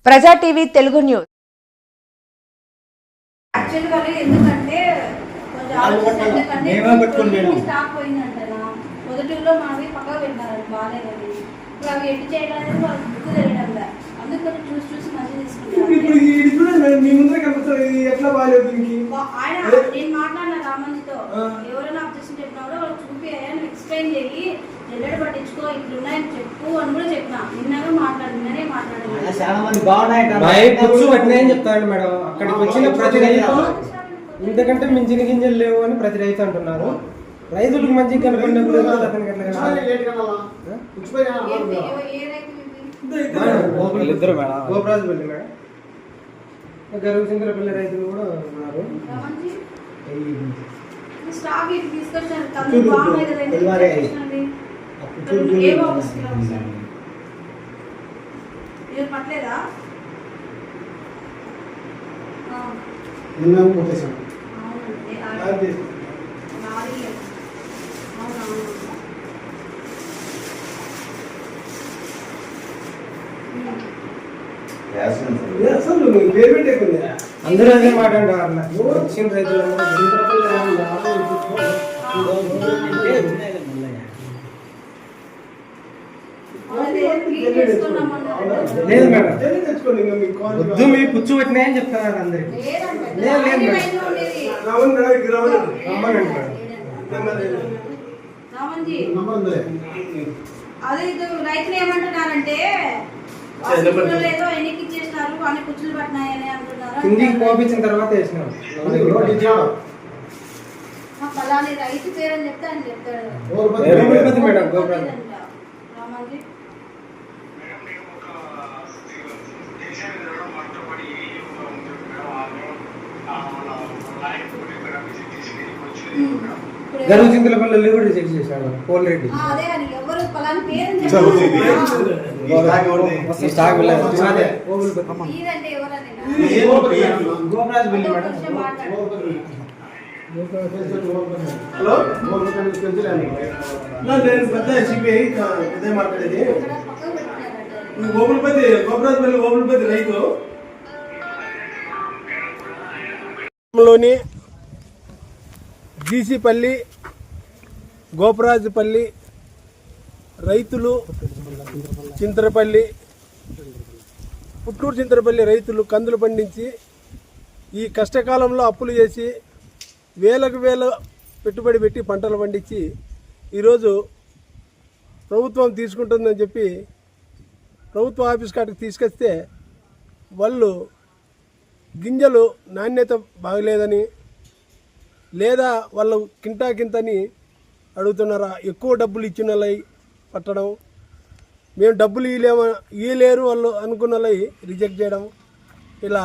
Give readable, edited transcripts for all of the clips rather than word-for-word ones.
ప్రజా TV Telugu news. మొదటిలో మావి పక్కగా పెట్టినారు బాగాలేదని ఇప్పుడు అవి ఎట్టి చేయడానికి వాళ్ళకి గుర్తు తెలియడం లేదు. అందుకని చూసి మంచిగా తీసుకుంటారు. నేను మాట్లాడిన రామంజితో ఎవరైనా అబ్జెక్షన్ చెప్పినా కూడా వాళ్ళు చూపి అని ఎక్స్ప్లెయిన్ చేయి, ఎల్లడి పట్టించుకో, ఇట్లున్నాయని చెప్పు అని కూడా చెప్పినా. నిన్నగా నిన్ననే మాట్లాడాను చెప్తాను మేడం. అక్కడికి వచ్చిన ప్రతి రైతు ఇంతకంటే మించిన గింజలు లేవు అని ప్రతి రైతు అంటున్నారు. రైతులకు మంచిగా కనపడినప్పుడు ఇద్దరు మేడం, గోపరాజుపల్లి మేడం, గరువుసింగరపల్లి రైతులు కూడా ఉన్నారు. పట్లేదా అందరూ అదే మాట అంటారు. వచ్చిన రైతులు లేదు మేడం, వద్దు మీ పుచ్చు పట్టినాయని చెప్తున్నారు అందరికి. లేదు లేదు అదే రైతులు ఏమంటున్నారంటే ఏదో ఎన్నికి ఇచ్చేసినారు, అన్ని కుచ్చులు పట్టినాయని అంటున్నారు. కిందికి పోపించిన తర్వాత వేసినాం. పలాని రైతు పేరు అని చెప్తే అని చెప్తాడు. మేడం గోపరాజు రామాజీ గరువుసింగరపల్లి కూడా రిజెక్ట్ చేశాడు కోల్రెడ్డి. అదే అని ఎవరు పలాని పేరు అని గోపరాజుపల్లి మేడం. గోపరాజుపల్లి రైతు జీసీపల్లి గోపరాజుపల్లి రైతులు చింతరపల్లి పుట్టూరు చింతరపల్లి రైతులు కందులు పండించి ఈ కష్టకాలంలో అప్పులు చేసి వేలకు వేల పెట్టుబడి పెట్టి పంటలు పండించి ఈరోజు ప్రభుత్వం తీసుకుంటుందని చెప్పి ప్రభుత్వ ఆఫీస్ కాడికి తీసుకొస్తే వాళ్ళు గింజలు నాణ్యత బాగలేదని లేదా వాళ్ళు కింటాకింతని అడుగుతున్నారా, ఎక్కువ డబ్బులు ఇచ్చిన వాళ్ళై పట్టడం, మేము డబ్బులు ఇవ్వలేరు వాళ్ళు అనుకున్న వాళ్ళై రిజెక్ట్ చేయడం, ఇలా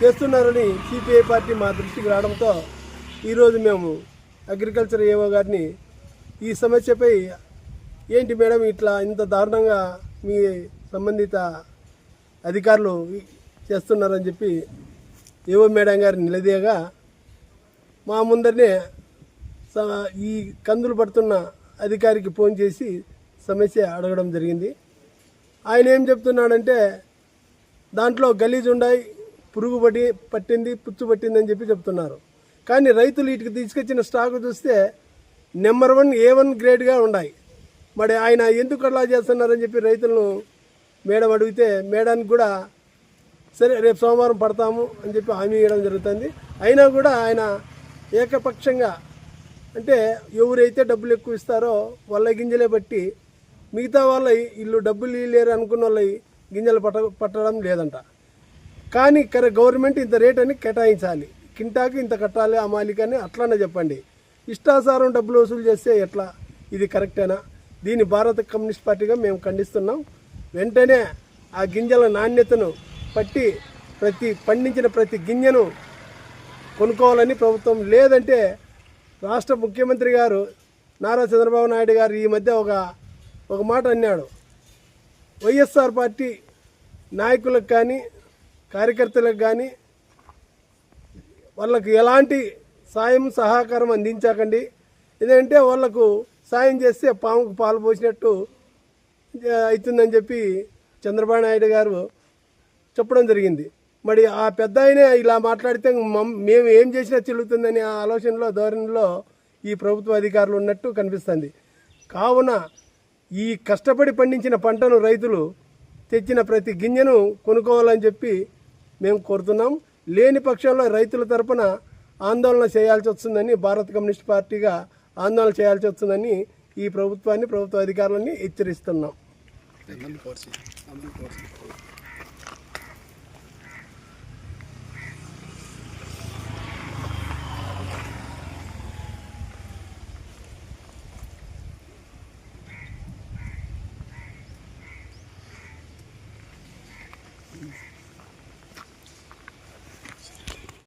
చేస్తున్నారని సిపిఐ పార్టీ మా దృష్టికి రావడంతో ఈరోజు మేము అగ్రికల్చర్ ఏవో గారిని ఈ సమస్యపై ఏంటి మేడం ఇట్లా ఇంత దారుణంగా మీ సంబంధిత అధికారులు చేస్తున్నారని చెప్పి ఏవో మేడం గారిని నిలదీయగా మా ముందరనే ఈ కందులు పడుతున్న అధికారికి ఫోన్ చేసి సమస్య అడగడం జరిగింది. ఆయన ఏం చెప్తున్నాడంటే దాంట్లో గలీజు ఉండాయి, పురుగు పట్టింది, పుచ్చు పట్టింది అని చెప్పి చెప్తున్నారు. కానీ రైతులు వీటికి తీసుకొచ్చిన స్టాక్ చూస్తే నెంబర్ 1 A1 గ్రేడ్గా ఉన్నాయి. మరి ఆయన ఎందుకు అలా చేస్తున్నారని చెప్పి రైతులను మేడం అడిగితే మేడానికి కూడా సరే రేపు సోమవారం పడతాము అని చెప్పి హామీ ఇవ్వడం జరుగుతుంది. అయినా కూడా ఆయన ఏకపక్షంగా అంటే ఎవరైతే డబ్బులు ఎక్కువ ఇస్తారో వాళ్ళ గింజలే బట్టి మిగతా వాళ్ళ ఇల్లు డబ్బులు లేరు అనుకున్న వాళ్ళ గింజలు పట్టడం లేదంట. కానీ గవర్నమెంట్ ఇంత రేట్ అని కేటాయించాలి, కింటాకి ఇంత కట్టాలి అమాలికని అట్లానే చెప్పండి. ఇష్టాసారం డబ్బులు వసూలు చేస్తే ఎట్లా? ఇది కరెక్టేనా? దీన్ని భారత కమ్యూనిస్ట్ పార్టీగా మేము ఖండిస్తున్నాం. వెంటనే ఆ గింజల నాణ్యతను పట్టి పండించిన ప్రతి గింజను కొనుక్కోవాలని ప్రభుత్వం, లేదంటే రాష్ట్ర ముఖ్యమంత్రి గారు నారా చంద్రబాబు నాయుడు గారు ఈ మధ్య ఒక మాట అన్నాడు, వైఎస్ఆర్ పార్టీ నాయకులకు కానీ కార్యకర్తలకు కానీ వాళ్ళకు ఎలాంటి సాయం సహకారం అందించకండి, ఎందుకంటే వాళ్లకు సాయం చేస్తే పాముకు పాలు పోసినట్టు అవుతుందని చెప్పి చంద్రబాబు నాయుడు గారు చెప్పడం జరిగింది. మరి ఆ పెద్ద ఆయనే ఇలా మాట్లాడితే మేము ఏం చేసినా చెల్లుతుందనే ఆలోచనలో ధోరణిలో ఈ ప్రభుత్వ అధికారులు ఉన్నట్టు కనిపిస్తుంది. కావున ఈ కష్టపడి పండించిన పంటను రైతులు తెచ్చిన ప్రతి గింజను కొనుక్కోవాలని చెప్పి మేము కోరుతున్నాం. లేని పక్షంలో రైతుల తరపున ఆందోళన చేయాల్సి వస్తుందని, భారత కమ్యూనిస్ట్ పార్టీగా ఆందోళన చేయాల్సి వస్తుందని ఈ ప్రభుత్వాన్ని, ప్రభుత్వ అధికారులని హెచ్చరిస్తున్నాం.